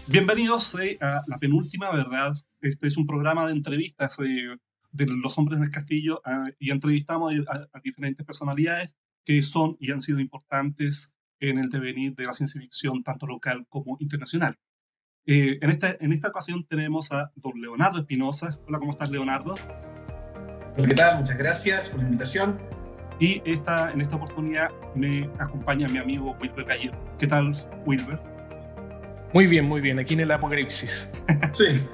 Bienvenidos a la penúltima, ¿verdad? Este es un programa de entrevistas de los hombres del castillo y entrevistamos a diferentes personalidades que son y han sido importantes en el devenir de la ciencia ficción, tanto local como internacional. En esta ocasión tenemos a don Leonardo Espinosa. Hola, ¿cómo estás, Leonardo? Hola, ¿qué tal? Muchas gracias por la invitación. Y en esta oportunidad me acompaña mi amigo Wilber Gallego. ¿Qué tal, Wilber? Muy bien, aquí en el apocalipsis. Sí.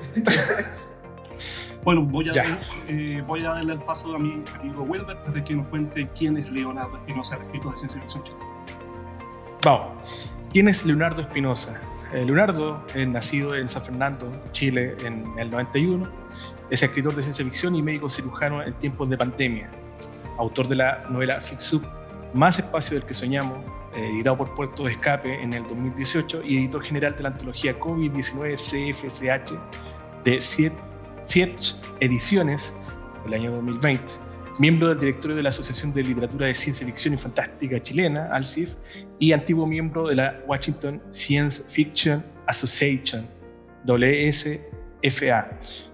Bueno, voy a darle el paso a mi amigo Wilber para que nos cuente quién es Leonardo Espinosa, el escritor de ciencia ficción chileno. Vamos, ¿quién es Leonardo Espinosa? Leonardo, nacido en San Fernando, Chile, en el 91, es escritor de ciencia ficción y médico cirujano en tiempos de pandemia, autor de la novela Fixup, Más espacio del que soñamos, editado por Puerto de Escape en el 2018, y editor general de la antología COVID-19 CFCH de Sietch Ediciones del año 2020, miembro del directorio de la Asociación de Literatura de Ciencia Ficción y Fantástica Chilena, ALCIF, y antiguo miembro de la Washington Science Fiction Association, WSFA.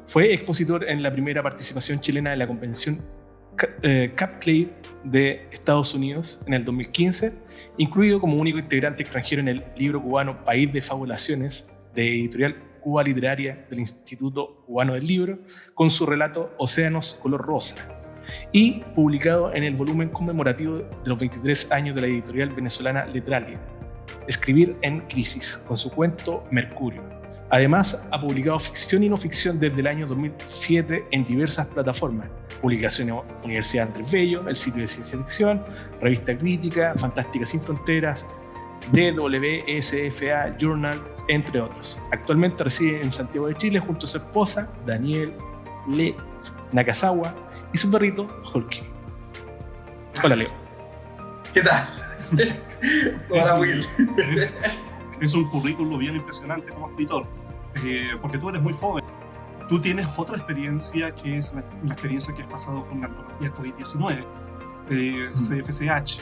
Fue expositor en la primera participación chilena de la convención CAPCLAVE de Estados Unidos en el 2015, incluido como único integrante extranjero en el libro cubano País de Fabulaciones, de editorial Cuba Literaria del Instituto Cubano del Libro, con su relato Océanos color rosa, y publicado en el volumen conmemorativo de los 23 años de la editorial venezolana Letralia, Escribir en Crisis, con su cuento Mercurio. Además, ha publicado ficción y no ficción desde el año 2007 en diversas plataformas: publicaciones Universidad Andrés Bello, el sitio de ciencia ficción, Revista Crítica, Fantástica Sin Fronteras, WSFA Journal, entre otros. Actualmente reside en Santiago de Chile junto a su esposa, Daniel Le Nakazawa, y su perrito, Hulky. Hola, Leo. ¿Qué tal? Hola, Will. Es un currículum bien impresionante como escritor, porque tú eres muy joven. Tú tienes otra experiencia que es la experiencia que has pasado con la antología COVID-19, CFCH.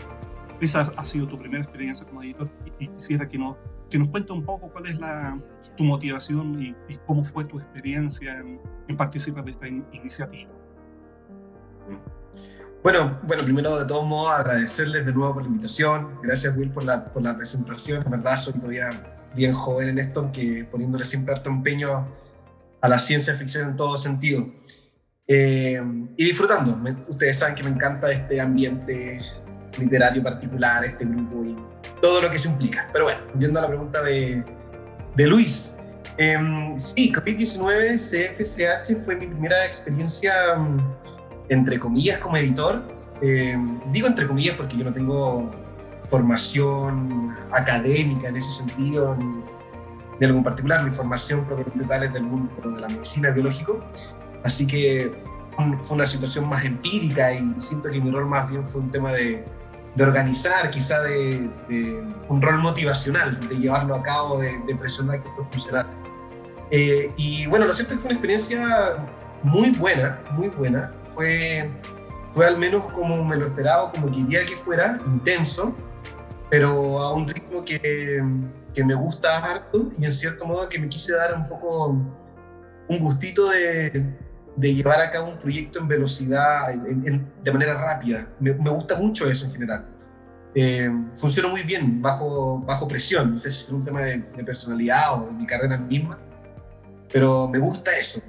Esa ha sido tu primera experiencia como editor y quisiera que nos cuentes un poco cuál es tu motivación y cómo fue tu experiencia en participar de esta iniciativa. Bueno, primero de todos modos agradecerles de nuevo por la invitación. Gracias, Will, por la presentación. En verdad soy todavía bien joven en esto, que poniéndole siempre harto empeño a la ciencia ficción en todo sentido. Y disfrutando. Ustedes saben que me encanta este ambiente literario particular, este grupo y todo lo que se implica. Pero bueno, yendo a la pregunta de Luis. Sí, COVID-19 CFCH fue mi primera experiencia, entre comillas, como editor. Digo entre comillas porque yo no tengo formación académica en ese sentido, ni de algo en particular. Mi formación propiamente tal es del mundo de la medicina biológico, así que fue una situación más empírica y siento que mi rol más bien fue un tema de organizar, quizá de un rol motivacional, de llevarlo a cabo, de presionar que esto funcionara. Y bueno, lo cierto es que fue una experiencia muy buena. Fue al menos como me lo esperaba, como quería que fuera, intenso, pero a un ritmo que me gusta harto, y en cierto modo que me quise dar un poco un gustito de llevar a cabo un proyecto en velocidad, de manera rápida. Me gusta mucho eso en general. Funciona muy bien bajo presión. No sé si es un tema de personalidad o de mi carrera misma, pero me gusta eso.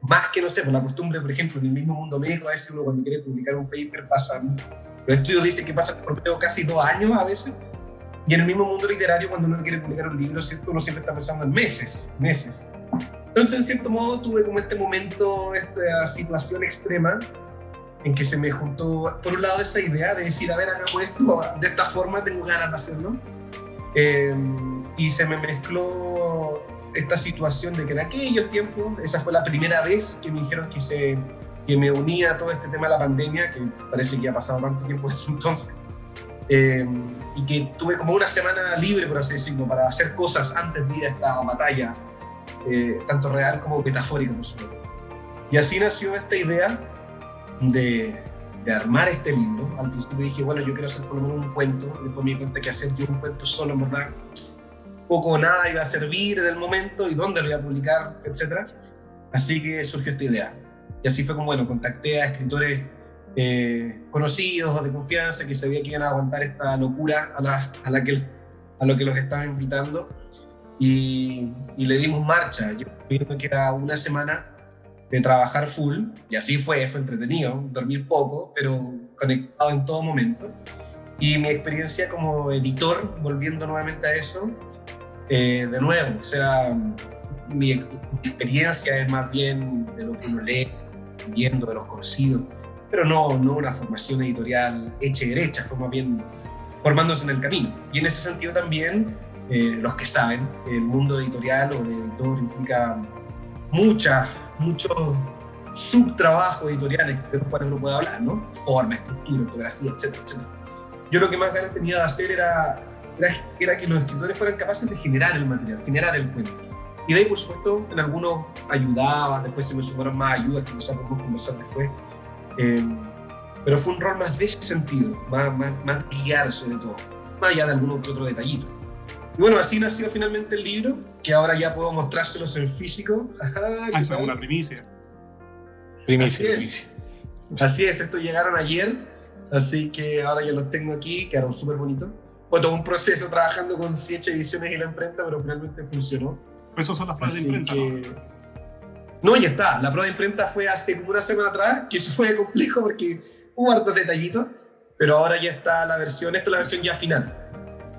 Más que, no sé, por la costumbre, por ejemplo, en el mismo mundo médico, a veces uno cuando quiere publicar un paper los estudios dicen que pasan por casi 2 años a veces, y en el mismo mundo literario, cuando uno quiere publicar un libro, ¿cierto?, uno siempre está pensando en meses. Entonces, en cierto modo, tuve como este momento, esta situación extrema, en que se me juntó, por un lado, esa idea de decir, a ver, hagamos esto de esta forma, tengo ganas de hacerlo, y se me mezcló esta situación de que en aquellos tiempos, esa fue la primera vez que me dijeron que me unía a todo este tema de la pandemia, que parece que ha pasado tanto tiempo desde entonces, y que tuve como una semana libre, por así decirlo, para hacer cosas antes de ir a esta batalla, tanto real como metafórica, por supuesto. Y así nació esta idea de armar este libro. Al principio dije, bueno, yo quiero hacer por lo menos un cuento, después me di cuenta que hacer yo un cuento solo, en verdad, poco o nada iba a servir en el momento y dónde lo iba a publicar, etc. Así que surgió esta idea. Y así fue como, bueno, contacté a escritores conocidos o de confianza que sabía que iban a aguantar esta locura a lo que los estaba invitando y le dimos marcha. Yo creo que era una semana de trabajar full y así fue entretenido, dormir poco, pero conectado en todo momento. Y mi experiencia como editor, volviendo nuevamente a eso, de nuevo, o sea, mi experiencia es más bien de lo que uno lee, viendo de los conocidos, pero no una formación editorial hecha y derecha, fue más bien formándose en el camino. Y en ese sentido también, los que saben, el mundo editorial o de editor implica muchos subtrabajos editoriales de los cuales uno puede hablar, ¿no? Forma, estructura, ortografía, etcétera, etcétera. Yo lo que más ganas tenía de hacer era que los escritores fueran capaces de generar el material, generar el cuento. Y de ahí, por supuesto, en algunos ayudaba, después se me sumaron más ayudas que quizás podemos conversar después. Pero fue un rol más de ese sentido, más guiar sobre todo, más allá de alguno que otro detallito. Y bueno, así nació finalmente el libro, que ahora ya puedo mostrárselos en físico. Ajá, esa es una primicia. Así es, estos llegaron ayer, así que ahora ya los tengo aquí, quedaron súper bonitos. Fue todo un proceso trabajando con Siete Ediciones y la imprenta, pero finalmente funcionó. Esas son las pruebas de imprenta, ¿no? Ya está, la prueba de imprenta fue hace como una semana atrás, que eso fue complejo porque hubo hartos detallitos, pero ahora ya está la versión, esta es la versión ya final.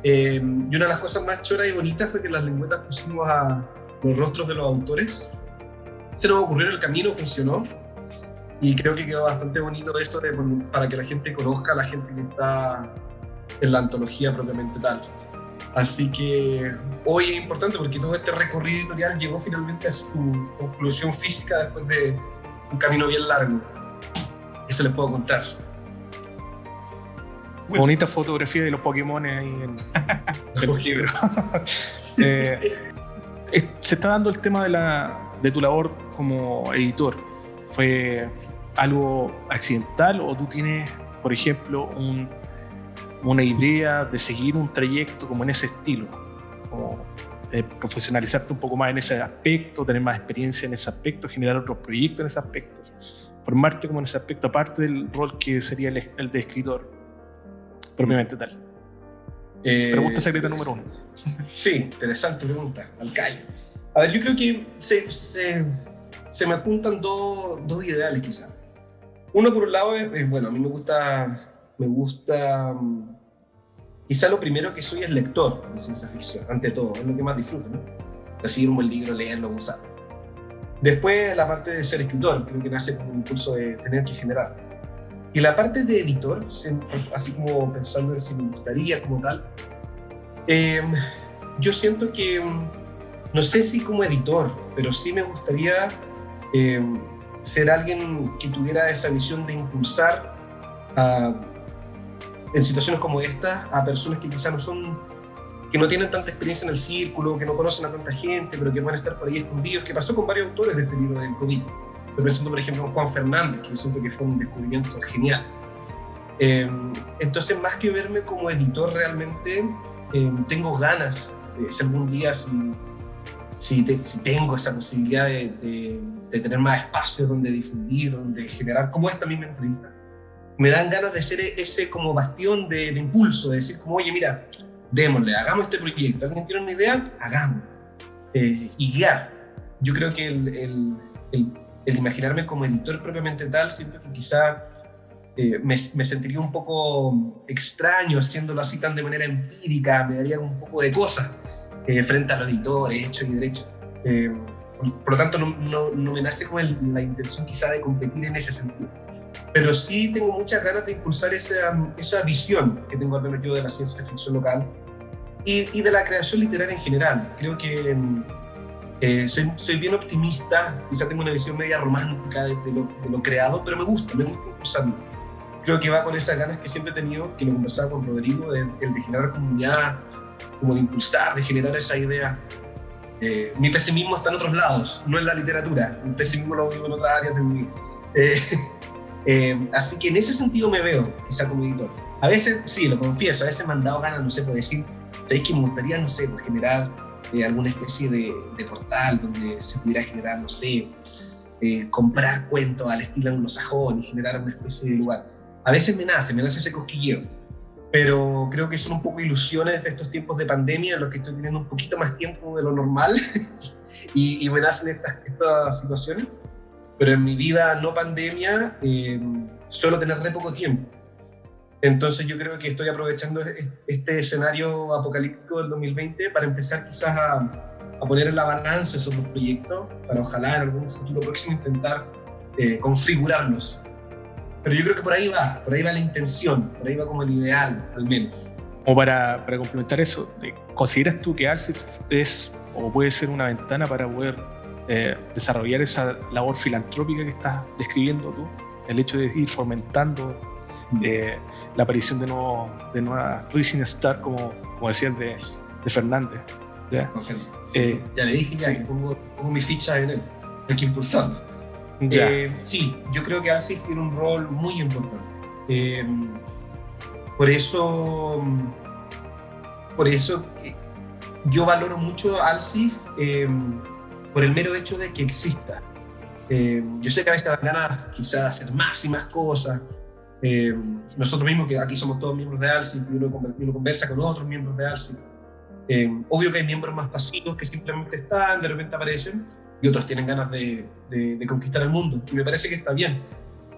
Y una de las cosas más choras y bonitas fue que las lengüetas pusimos a los rostros de los autores. Se nos ocurrió en el camino, funcionó, y creo que quedó bastante bonito esto para que la gente conozca a la gente que está en la antología propiamente tal. Así que hoy es importante porque todo este recorrido editorial llegó finalmente a su conclusión física después de un camino bien largo. Eso les puedo contar. Bueno. Bonita fotografía de los Pokémon ahí en el libro. Se está dando el tema de tu labor como editor. ¿Fue algo accidental o tú tienes, por ejemplo, una idea de seguir un trayecto como en ese estilo, como profesionalizarte un poco más en ese aspecto, tener más experiencia en ese aspecto, generar otros proyectos en ese aspecto, formarte como en ese aspecto, aparte del rol que sería el de escritor, propiamente tal? Pregunta secreta número 1. Sí, interesante pregunta, al callo. A ver, yo creo que se me apuntan dos ideales quizás. Uno por un lado es bueno, a mí me gusta quizá lo primero que soy es lector de ciencia ficción, ante todo, es lo que más disfruto, ¿no? Recibir un buen libro, leerlo, gozar. Después la parte de ser escritor, creo que nace como un impulso de tener que generar. Y la parte de editor, así como pensando en si me gustaría como tal, yo siento que, no sé si como editor, pero sí me gustaría ser alguien que tuviera esa visión de impulsar en situaciones como esta a personas que quizás que no tienen tanta experiencia en el círculo, que no conocen a tanta gente, pero que van a estar por ahí escondidos, que pasó con varios autores de este libro del COVID. Estoy pensando, por ejemplo, en Juan Fernández, que yo siento que fue un descubrimiento genial. Entonces, más que verme como editor realmente, tengo ganas de, si algún día, si tengo esa posibilidad de tener más espacios donde difundir, donde generar, como esta misma entrevista, me dan ganas de ser ese como bastión de impulso, de decir como, oye, mira, démosle, hagamos este proyecto, ¿alguien tiene una idea? Hagamos. Y guiar. Yo creo que el imaginarme como editor propiamente tal, siento que quizá me sentiría un poco extraño haciéndolo así tan de manera empírica, me daría un poco de cosas frente a los editores, hechos y derechos. Por lo tanto, no me nace como la intención quizá de competir en ese sentido. Pero sí tengo muchas ganas de impulsar esa visión que tengo al menos yo de la ciencia ficción local y de la creación literaria en general. Creo que soy bien optimista, quizá tengo una visión media romántica de lo creado, pero me gusta impulsarlo. Creo que va con esas ganas que siempre he tenido, que lo conversaba con Rodrigo, el de generar comunidad, como de impulsar, de generar esa idea. Mi pesimismo está en otros lados, no en la literatura. El pesimismo lo vivo en otras áreas de mi vida. Así que en ese sentido me veo quizá como editor. A veces, sí, lo confieso, a veces me han dado ganas, no sé, por decir, ¿sabéis que me gustaría, no sé, por generar alguna especie de portal donde se pudiera generar, no sé, comprar cuentos al estilo anglosajón y generar una especie de lugar. A veces me nace ese cosquilleo, pero creo que son un poco ilusiones de estos tiempos de pandemia en los que estoy teniendo un poquito más tiempo de lo normal y me nacen estas situaciones. Pero en mi vida no pandemia suelo tener re poco tiempo. Entonces yo creo que estoy aprovechando este escenario apocalíptico del 2020 para empezar quizás a poner en la balanza esos dos proyectos, para ojalá en algún futuro próximo intentar configurarlos. Pero yo creo que por ahí va la intención, por ahí va como el ideal, al menos. Como para complementar eso, ¿consideras tú que ALSIF es o puede ser una ventana para poder desarrollar esa labor filantrópica que estás describiendo tú? El hecho de ir fomentando la aparición de nuevas Rising Star, como decías de Fernández. ¿Ya? Sí, ya le dije que pongo mi ficha en él, hay que impulsarlo. Sí, yo creo que ALSIF tiene un rol muy importante. Por eso yo valoro mucho ALSIF por el mero hecho de que exista. Yo sé que a veces dan ganas quizás de hacer más y más cosas. Nosotros mismos, que aquí somos todos miembros de ALSIF, y uno conversa con otros miembros de ALSIF. Obvio que hay miembros más pasivos que simplemente están, de repente aparecen, y otros tienen ganas de conquistar el mundo, y me parece que está bien.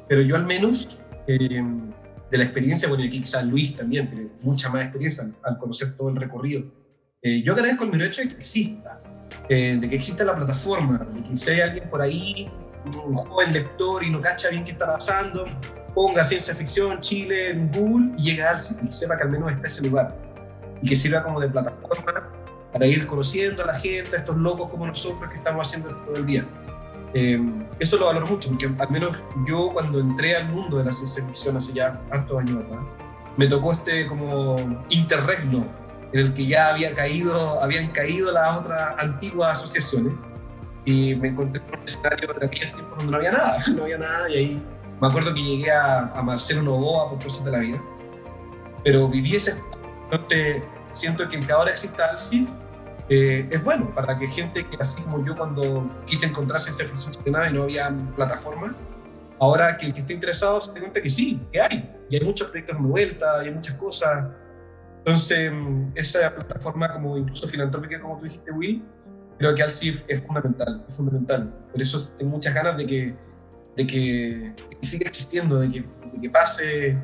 Pero yo al menos, de la experiencia, bueno, y aquí quizás Luis también tiene mucha más experiencia al conocer todo el recorrido, yo agradezco el mero hecho de que exista, la plataforma, de que si hay alguien por ahí, un joven lector y no cacha bien qué está pasando, ponga ciencia ficción Chile en Google y llega a ALSIF y sepa que al menos está ese lugar, y que sirva como de plataforma para ir conociendo a la gente, a estos locos como nosotros que estamos haciendo esto todo el día. Eso lo valoro mucho, porque al menos yo cuando entré al mundo de la ciencia ficción hace ya hartos años atrás, me tocó como interregno en el que ya habían caído las otras antiguas asociaciones, y me encontré en un escenario de aquellos tiempos donde no había nada, y ahí me acuerdo que llegué a Marcelo Novoa por cosas de la vida, pero viví ese. Entonces siento que ahora exista ALSIF es bueno para que gente que, así como yo cuando quise encontrar ciencia ficción chilena y no había plataforma, ahora que el que esté interesado se dé cuenta que sí, que hay, y hay muchos proyectos dando vuelta, y hay muchas cosas. Entonces esa plataforma como incluso filantrópica, como tú dijiste, Will, creo que ALSIF es fundamental. Por eso tengo muchas ganas de que siga existiendo, de que pase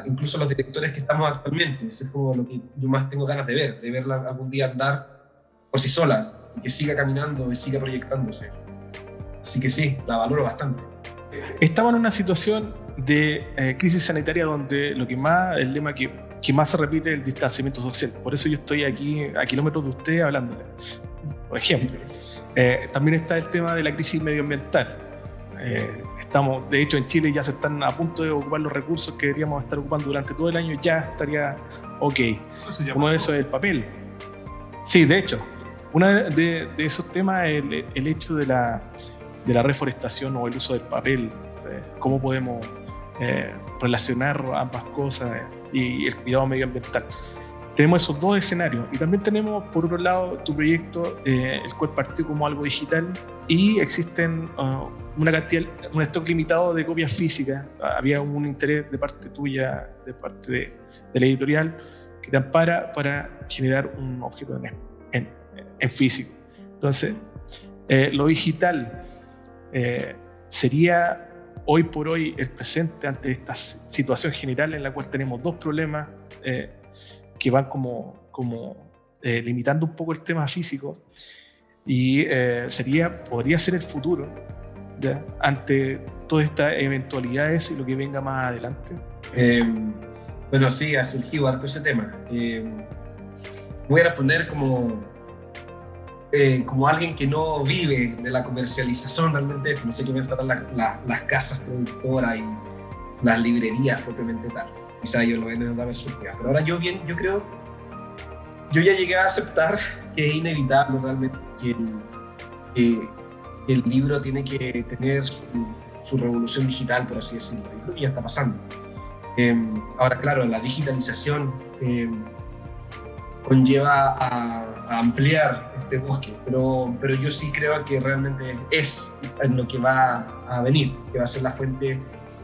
incluso los directores que estamos actualmente. Eso es como lo que yo más tengo ganas de verla algún día andar por sí sola, y que siga caminando y siga proyectándose. Así que sí, la valoro bastante. Estamos en una situación de crisis sanitaria donde el lema que más se repite es el distanciamiento social. Por eso yo estoy aquí a kilómetros de usted hablándole. Por ejemplo, también está el tema de la crisis medioambiental. De hecho, en Chile ya se están a punto de ocupar los recursos que deberíamos estar ocupando durante todo el año, ya estaría ok. Uno de esos es el papel. Sí, de hecho, uno de esos temas es el hecho de la reforestación o el uso del papel, cómo podemos relacionar ambas cosas y el cuidado medioambiental. Tenemos esos dos escenarios, y también tenemos por otro lado tu proyecto, el cual partió como algo digital, y existen un stock limitado de copias físicas. Había un interés de parte tuya, de parte de la editorial, que te ampara para generar un objeto en físico. Entonces, lo digital sería hoy por hoy el presente ante esta situación general en la cual tenemos dos problemas que van limitando un poco el tema físico, y podría ser el futuro, ¿ya?, ante todas estas eventualidades y lo que venga más adelante. Bueno, sí, ha surgido harto ese tema. Voy a responder como alguien que no vive de la comercialización realmente. No sé qué pensarán las casas productoras y las librerías propiamente tal. Quizá ellos lo ven de una perspectiva. Pero ahora yo creo, yo ya llegué a aceptar que es inevitable realmente que el libro tiene que tener su revolución digital, por así decirlo. Y creo que ya está pasando. Ahora, claro, la digitalización conlleva a ampliar este bosque, pero yo sí creo que realmente es en lo que va a venir, que va a ser la fuente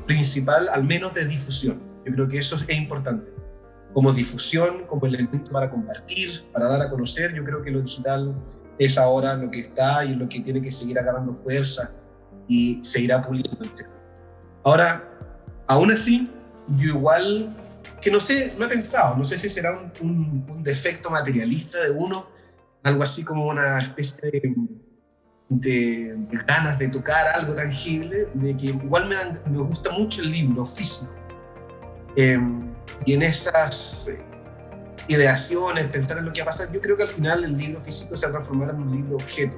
principal, al menos de difusión. Yo creo que eso es importante. Como difusión, como elemento para compartir, para dar a conocer, yo creo que lo digital es ahora lo que está y lo que tiene que seguir agarrando fuerza y seguirá puliendo. Ahora, aún así, yo igual, que no sé, lo he pensado, no sé si será un defecto materialista de uno, algo así como una especie de ganas de tocar algo tangible, de que igual me gusta mucho el libro físico. Y en esas ideaciones, pensar en lo que va a pasar, yo creo que al final el libro físico se va a transformar en un libro objeto,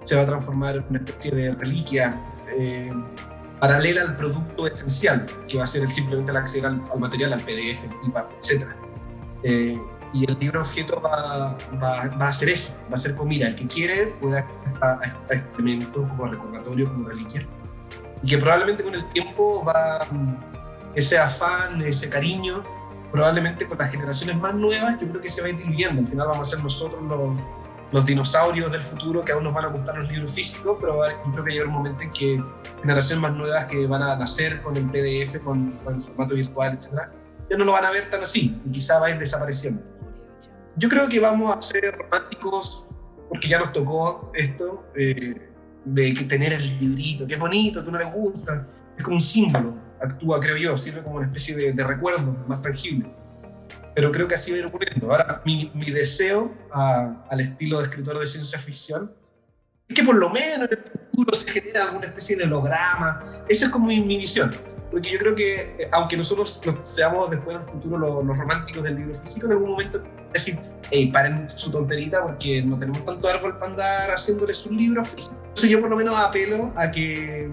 se va a transformar en una especie de reliquia paralela al producto esencial, que va a ser simplemente el acceder al material, al PDF, al EPUB, etc. Y el libro objeto va a hacer eso, va a ser como, mira, el que quiere puede acceder a este elemento como recordatorio, como reliquia, y que probablemente con el tiempo ese afán, ese cariño, probablemente con las generaciones más nuevas, yo creo que se va a ir diluyendo. Al final vamos a ser nosotros los dinosaurios del futuro, que aún nos van a gustar los libros físicos, pero yo creo que llega un momento en que generaciones más nuevas que van a nacer con el PDF, con el formato virtual, etc., ya no lo van a ver tan así, y quizá va a ir desapareciendo. Yo creo que vamos a ser románticos, porque ya nos tocó esto, de que tener el librito, que es bonito, que no les gusta, es como un símbolo, actúa, creo yo, sirve como una especie de recuerdo más tangible. Pero creo que así va a ir ocurriendo. Ahora, mi deseo al estilo de escritor de ciencia ficción es que por lo menos en el futuro se genere alguna especie de holograma. Esa es como mi visión. Porque yo creo que, aunque nosotros seamos después en el futuro los románticos del libro físico, en algún momento decir, hey, paren su tonterita porque no tenemos tanto árbol para andar haciéndole sus libros físicos. Entonces yo por lo menos apelo a que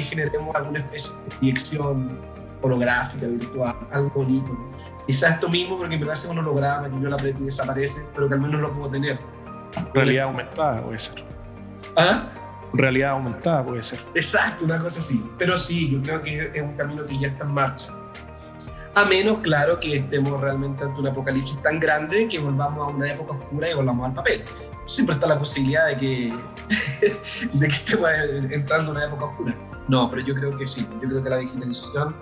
generemos alguna especie de proyección holográfica, virtual, algo bonito. Quizás esto mismo, porque me parece un holograma, que yo lo aprieto y desaparece, pero que al menos lo puedo tener. Realidad aumentada puede ser. ¿Ah? Realidad aumentada puede ser. Exacto, una cosa así. Pero sí, yo creo que es un camino que ya está en marcha. A menos, claro, que estemos realmente ante un apocalipsis tan grande que volvamos a una época oscura y volvamos al papel. Siempre está la posibilidad de que estemos entrando en una época oscura. No, pero yo creo que sí. Yo creo que la digitalización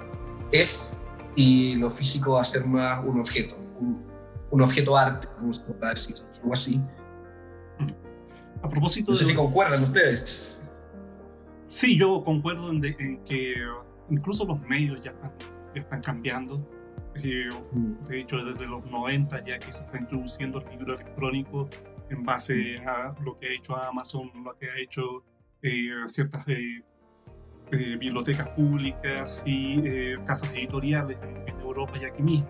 es, y lo físico va a ser más un objeto, un objeto arte, como se podrá decir, algo así. A propósito no sé si concuerdan ustedes. Sí, yo concuerdo en que incluso los medios ya están cambiando. De hecho, desde los 90 ya que se está introduciendo el libro electrónico en base a lo que ha hecho Amazon, lo que ha hecho ciertas bibliotecas públicas y casas editoriales en Europa y aquí mismo.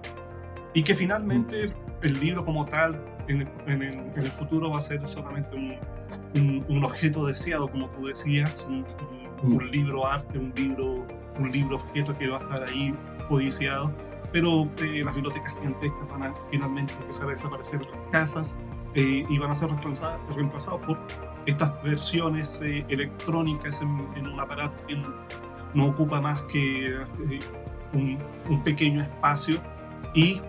Y que finalmente el libro como tal en el futuro va a ser solamente un objeto deseado, como tú decías, un libro arte, un libro objeto que va a estar ahí codiciado, pero las bibliotecas gigantescas van a finalmente empezar a desaparecer de las casas y van a ser reemplazados por estas versiones electrónicas en un aparato que no ocupa más que un pequeño espacio y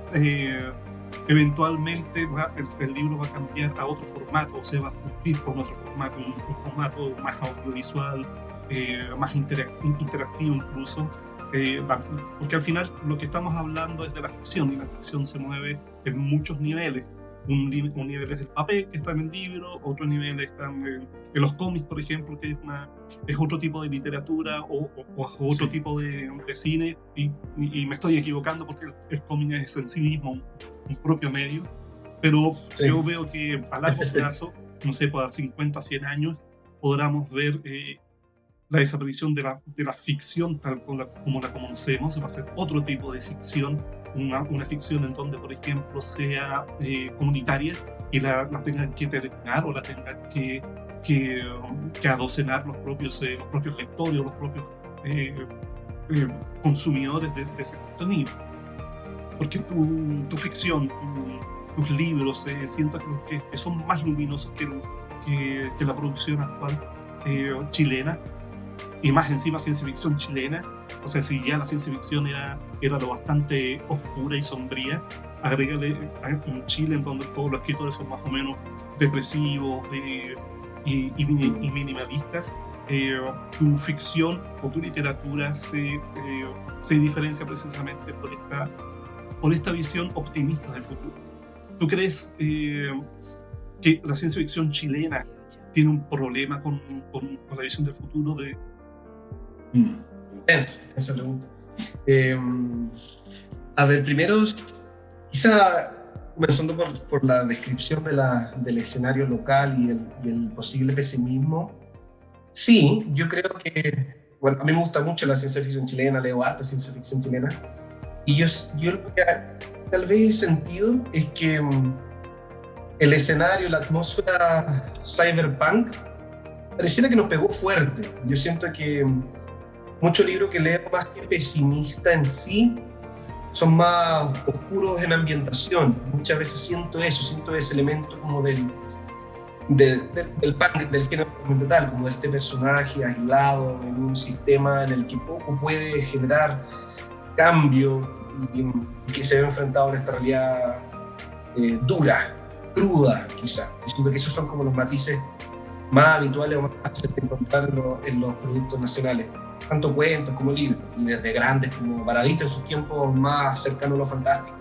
eventualmente el libro va a cambiar a otro formato, o se va a fundir con otro formato, un formato más audiovisual, más interactivo incluso, porque al final lo que estamos hablando es de la ficción, y la ficción se mueve en muchos niveles. Un nivel es el papel, que está en el libro, otro nivel está en los cómics, por ejemplo, que es otro tipo de literatura o otro tipo de cine, y me estoy equivocando porque el cómic es en sí mismo un propio medio, pero yo veo que a largo plazo, no sé, para 50, 100 años, podamos ver la desaparición de la ficción tal como la conocemos. Va a ser otro tipo de ficción, una ficción en donde, por ejemplo, sea comunitaria y la tengan que terminar o la tengan que adocenar los propios lectores o los propios consumidores de ese contenido. Porque tu ficción, tus libros, siento que son más luminosos que la producción actual chilena, y más encima ciencia ficción chilena. O sea, si ya la ciencia ficción era lo bastante oscura y sombría, agrégale a un Chile en donde todos los escritores son más o menos depresivos y minimalistas, tu ficción o tu literatura se diferencia precisamente por esta visión optimista del futuro. ¿Tú crees que la ciencia ficción chilena tiene un problema con la visión del futuro? Intensa esa pregunta. A ver, primero, quizá comenzando por la descripción del escenario local y el posible pesimismo. Sí, yo creo que, bueno, a mí me gusta mucho la ciencia ficción chilena, leo harta ciencia ficción chilena, y yo lo que tal vez he sentido es que el escenario, la atmósfera cyberpunk, pareciera que nos pegó fuerte. Yo siento que muchos libros que leo, más que pesimista en sí, son más oscuros en ambientación. Muchas veces siento ese elemento como del punk, del género documental, como de este personaje aislado en un sistema en el que poco puede generar cambio y que se ve enfrentado en esta realidad dura, cruda, quizá. Yo siento que esos son como los matices más habituales o más fáciles de encontrar en los productos nacionales, tanto cuentos como libros, y desde grandes como Baradit en sus tiempos más cercanos a lo fantástico,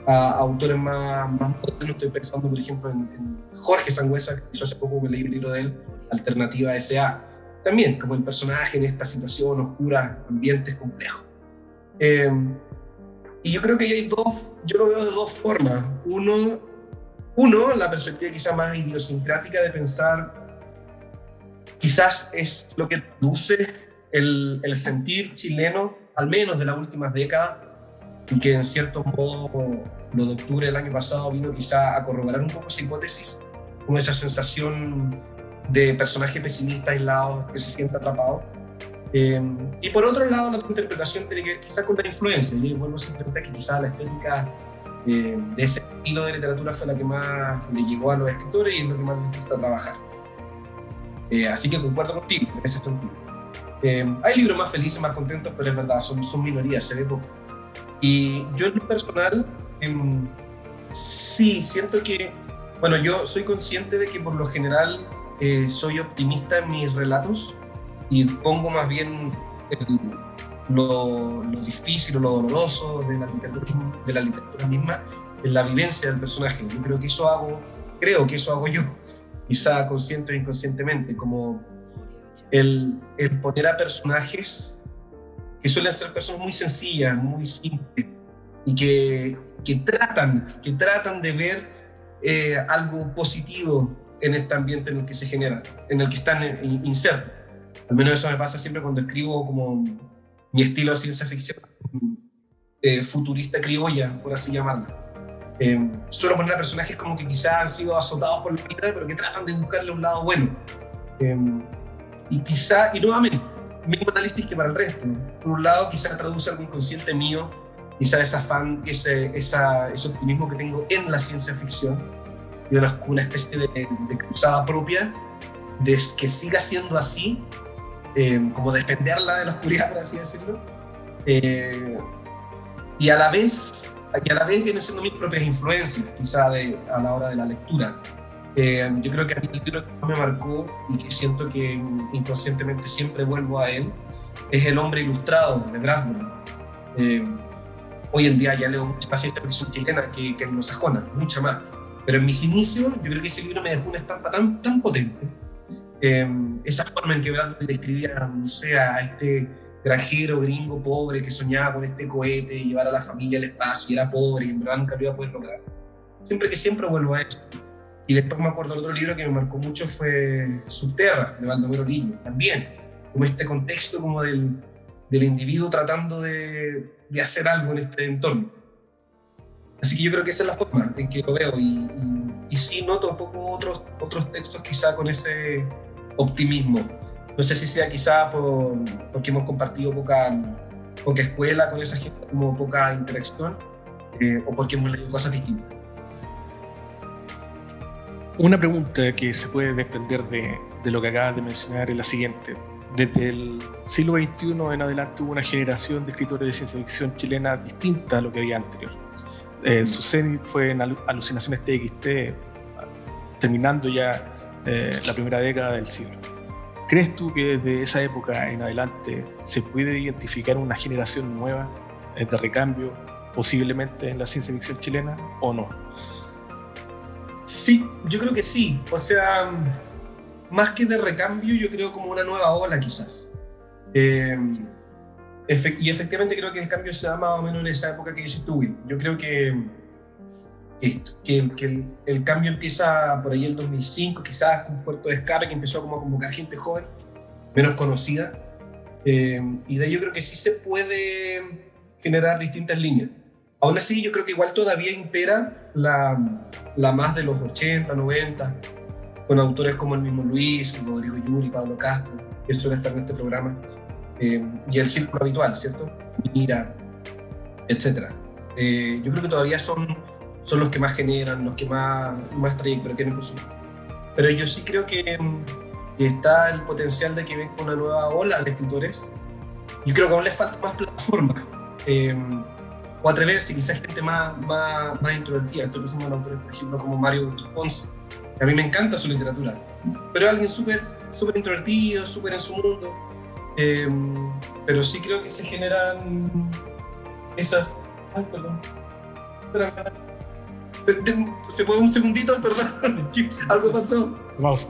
a autores más modernos. Estoy pensando, por ejemplo, en Jorge Sangüesa, que hizo hace poco, me leí el libro de él, Alternativa S.A., también como el personaje en esta situación oscura, ambientes complejos. Y yo creo que yo lo veo de dos formas. Uno, la perspectiva quizá más idiosincrática de pensar, quizás es lo que produce el sentir chileno, al menos de las últimas décadas, y que en cierto modo lo de octubre del año pasado vino quizá a corroborar un poco esa hipótesis, como esa sensación de personaje pesimista aislado que se siente atrapado. Y por otro lado, la otra interpretación tiene que ver quizá con la influencia. Yo vuelvo simplemente a que quizá la estética de ese estilo de literatura fue la que más le llegó a los escritores y es lo que más les gusta trabajar. Así que concuerdo contigo en ese sentido. Hay libros más felices, más contentos, pero es verdad, son minorías, se ve poco. Y yo en lo personal, sí, siento que, bueno, yo soy consciente de que por lo general soy optimista en mis relatos y pongo más bien lo difícil o lo doloroso de la literatura misma en la vivencia del personaje. Yo creo que eso hago yo, quizá consciente o inconscientemente, como el poner a personajes que suelen ser personas muy sencillas, muy simples, y que tratan de ver algo positivo en este ambiente en el que se genera, en el que están insertos. Al menos eso me pasa siempre cuando escribo como mi estilo de ciencia ficción futurista criolla, por así llamarla. Suelo poner a personajes como que quizás han sido azotados por la vida, pero que tratan de buscarle un lado bueno. Y nuevamente, mismo análisis que para el resto. Por un lado, quizás traduce algo inconsciente mío, quizás ese afán, ese optimismo que tengo en la ciencia ficción, y una especie de cruzada propia, de que siga siendo así, como defenderla de la oscuridad, por así decirlo, y a la vez vienen siendo mis propias influencias, quizá a la hora de la lectura. Yo creo que a mí el libro que más me marcó y que siento que inconscientemente siempre vuelvo a él es El hombre ilustrado, de Bradbury. Hoy en día ya leo mucha más ciencia ficción chilena que anglosajona, mucha más. Pero en mis inicios yo creo que ese libro me dejó una estampa tan potente. Esa forma en que Bradbury describía, no sé, a este granjero gringo pobre que soñaba con este cohete y llevar a la familia al espacio, y era pobre y en verdad nunca lo iba a poder lograr. Siempre vuelvo a eso. Y después me acuerdo del otro libro que me marcó mucho fue Subterra, de Baldomero Lillo, también, como este contexto como del individuo tratando de hacer algo en este entorno. Así que yo creo que esa es la forma en que lo veo, y sí noto un poco otros textos quizá con ese optimismo. No sé si sea quizá porque hemos compartido poca escuela con esa gente, como poca interacción, o porque hemos leído cosas distintas. Una pregunta que se puede desprender de lo que acabas de mencionar es la siguiente. Desde el siglo XXI en adelante hubo una generación de escritores de ciencia ficción chilena distinta a lo que había anterior. Su cenit fue en Alucinaciones TXT, terminando ya la primera década del siglo. ¿Crees tú que desde esa época en adelante se puede identificar una generación nueva de recambio, posiblemente en la ciencia ficción chilena, o no? Sí, yo creo que sí. O sea, más que de recambio, yo creo como una nueva ola quizás. Y efectivamente creo que el cambio se da más o menos en esa época que dices tú, Will. Yo creo que el cambio empieza por ahí en el 2005, quizás con Puerto de Escape, que empezó como a convocar gente joven, menos conocida. Y de ahí yo creo que sí se puede generar distintas líneas. Aún así, yo creo que igual todavía impera la más de los 80, 90, con autores como el mismo Luis, Rodrigo Yuri, Pablo Castro, que suele estar en este programa, y el círculo habitual, ¿cierto? Mira, etc. Yo creo que todavía son los que más generan, los que más trayectoria tienen, por supuesto. Pero yo sí creo que está el potencial de que venga una nueva ola de escritores. Yo creo que aún les falta más plataforma. O atreverse, quizás gente más introvertida. Estoy pensando en autores, por ejemplo, como Mario Bustos Ponce. A mí me encanta su literatura, pero es alguien súper introvertido, súper en su mundo. Pero sí creo que se generan esas... Ay, perdón. ¿Se puede un segundito? Perdón. Algo pasó. Vamos.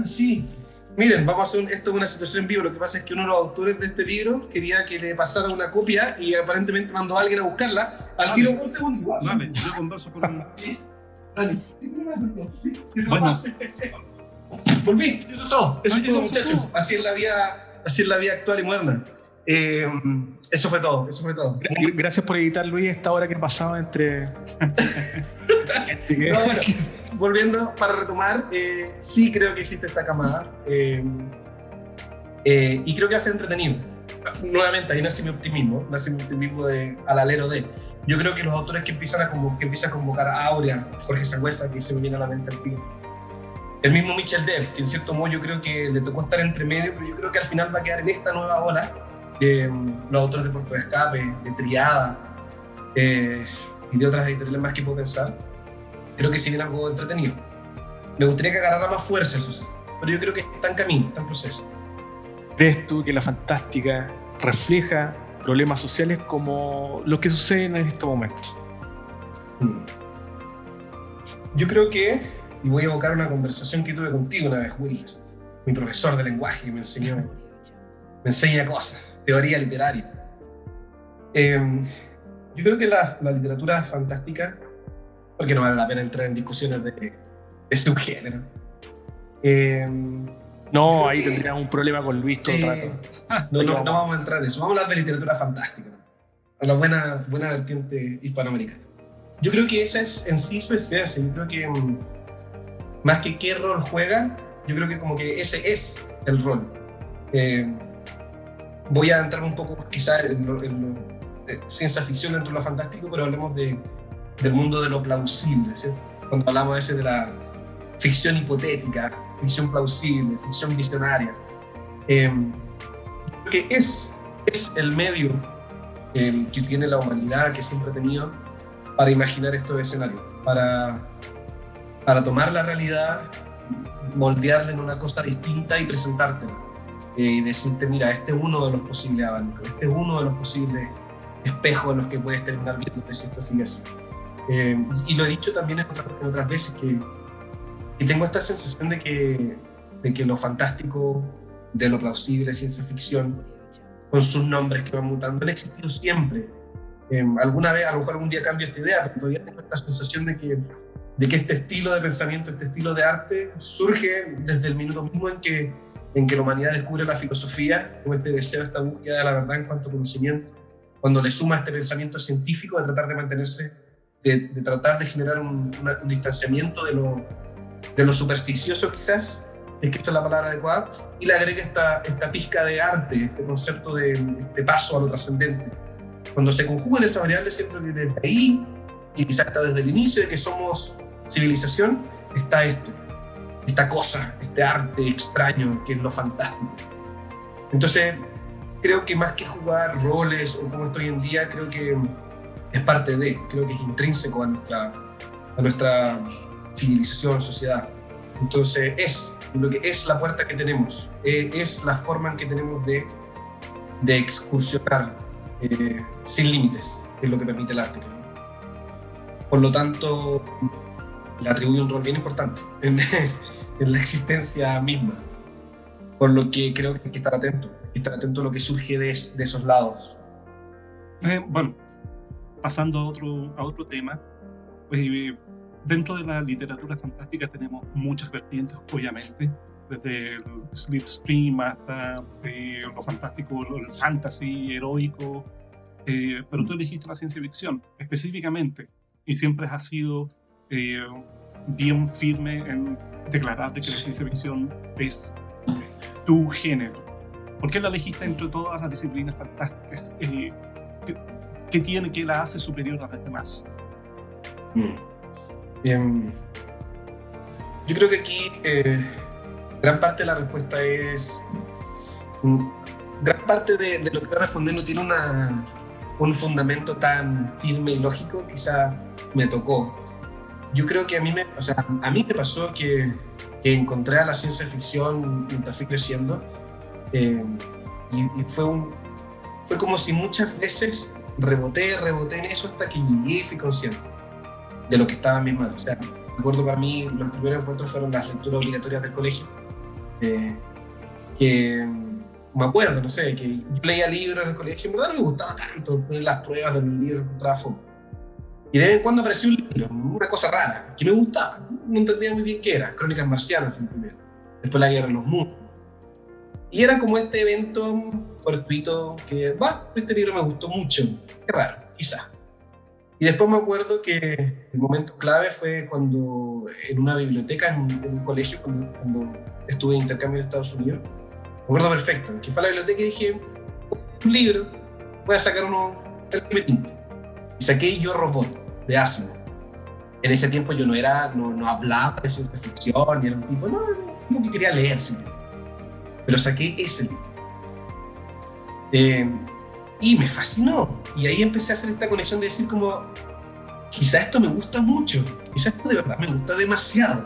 Sí. Miren, vamos a hacer esto es una situación en vivo. Lo que pasa es que uno de los autores de este libro quería que le pasara una copia y aparentemente mandó a alguien a buscarla. Al tiro, un segundo. Dale, yo converso con... Dale. Bueno. Volví, eso es todo. Eso es todo, eso es muchachos. todo. Así es la vida actual y moderna. Eso fue todo. Gracias por editar, Luis, esta hora que pasaba entre... No, bueno, volviendo, para retomar, sí creo que existe esta camada y creo que hace entretenido. Nuevamente, ahí nace mi optimismo al alero de. Yo creo que los autores que empiezan a convocar a Aurea, Jorge Sangüesa, que se me viene a la mente al tiro, el mismo Michel Dev, que en cierto modo yo creo que le tocó estar entre medio, pero yo creo que al final va a quedar en esta nueva ola. Los autores de Puerto de Escape, de Triada y de otras editoriales más que puedo pensar, creo que sí viene algo entretenido. Me gustaría que agarrara más fuerza, eso sí, pero yo creo que está en camino, está en proceso. ¿Crees tú que la fantástica refleja problemas sociales como los que suceden en este momento? Yo creo que, y voy a evocar una conversación que tuve contigo una vez, Williams, mi profesor de lenguaje, que me enseña cosas, teoría literaria. Yo creo que la literatura fantástica, porque no vale la pena entrar en discusiones de subgénero. No, ahí tendríamos un problema con Luis todo el rato. No vamos a entrar en eso. Vamos a hablar de literatura fantástica, a la buena vertiente hispanoamericana. Yo creo que esa es en sí su esencia. Yo creo que más que qué rol juega, yo creo que como que ese es el rol. Voy a entrar un poco quizás en ciencia ficción dentro de lo fantástico, pero hablemos del mundo de lo plausible, ¿cierto? Cuando hablamos a veces de la ficción hipotética, ficción plausible, ficción visionaria. Creo que es el medio que tiene la humanidad, que siempre ha tenido, para imaginar estos escenarios, para tomar la realidad, moldearla en una cosa distinta y presentártela. Y decirte, mira, este es uno de los posibles abanicos, este es uno de los posibles espejos en los que puedes terminar viendo si esto sigue así. Y lo he dicho también en otras veces, que tengo esta sensación de que lo fantástico, de lo plausible, ciencia ficción, con sus nombres que van mutando, han existido siempre. Alguna vez, a lo mejor algún día cambio esta idea, pero todavía tengo esta sensación de que este estilo de pensamiento, este estilo de arte, surge desde el minuto mismo en que la humanidad descubre la filosofía, con este deseo, esta búsqueda de la verdad en cuanto a conocimiento, cuando le suma este pensamiento científico de tratar de mantenerse, de tratar de generar un distanciamiento de lo supersticioso quizás, es que esa es la palabra adecuada, y le agrega esta pizca de arte, este concepto de este paso a lo trascendente. Cuando se conjugan esas variables, siempre que desde ahí, y quizás hasta desde el inicio de que somos civilización, está esta cosa, este arte extraño que es lo fantástico. Entonces, creo que más que jugar roles o como estoy hoy en día, creo que es parte de, creo que es intrínseco a nuestra civilización, sociedad. Entonces lo que es la puerta que tenemos, es la forma en que tenemos de excursionar sin límites, que es lo que permite el arte. Por lo tanto, le atribuye un rol bien importante en la existencia misma. Por lo que creo que hay que estar atento a lo que surge de esos lados. Bueno, pasando a otro tema, dentro de la literatura fantástica tenemos muchas vertientes, obviamente, desde el slipstream hasta lo fantástico, el fantasy, heroico, pero tú elegiste la ciencia ficción específicamente y siempre has sido bien firme en declarar de que la ciencia ficción es tu género. ¿Por qué la elegiste entre todas las disciplinas fantásticas? ¿Qué tiene que la hace superior a las demás? Yo creo que aquí gran parte de la respuesta es... gran parte de lo que voy a responder no tiene un fundamento tan firme y lógico, quizá me tocó. Yo creo que a mí me pasó que encontré a la ciencia ficción mientras fui creciendo, y fue como si muchas veces reboté en eso hasta que llegué y fui consciente de lo que estaba en mis manos. O sea, recuerdo, para mí los primeros encuentros fueron las lecturas obligatorias del colegio, que me acuerdo, no sé, que yo leía libros en el colegio, en verdad no me gustaba tanto poner las pruebas del libro, encontraba fondo. Y de vez en cuando apareció un libro, una cosa rara, que me gustaba, no entendía muy bien qué era. Crónicas Marcianas fue el primero, después La Guerra de los Mundos. Y era como este evento fortuito que, este libro me gustó mucho, qué raro, quizá. Y después me acuerdo que el momento clave fue cuando en una biblioteca, en un colegio, cuando estuve de intercambio en Estados Unidos, me acuerdo perfecto, que fue a la biblioteca y dije, un libro, voy a sacar uno del que me tinte. Y saqué Yo Robot, de Asimov. En ese tiempo yo no hablaba de ciencia ficción, ni era un tipo, como que quería leer simplemente. Pero saqué ese libro. Y me fascinó. Y ahí empecé a hacer esta conexión de decir como, quizá esto me gusta mucho, quizá esto de verdad me gusta demasiado.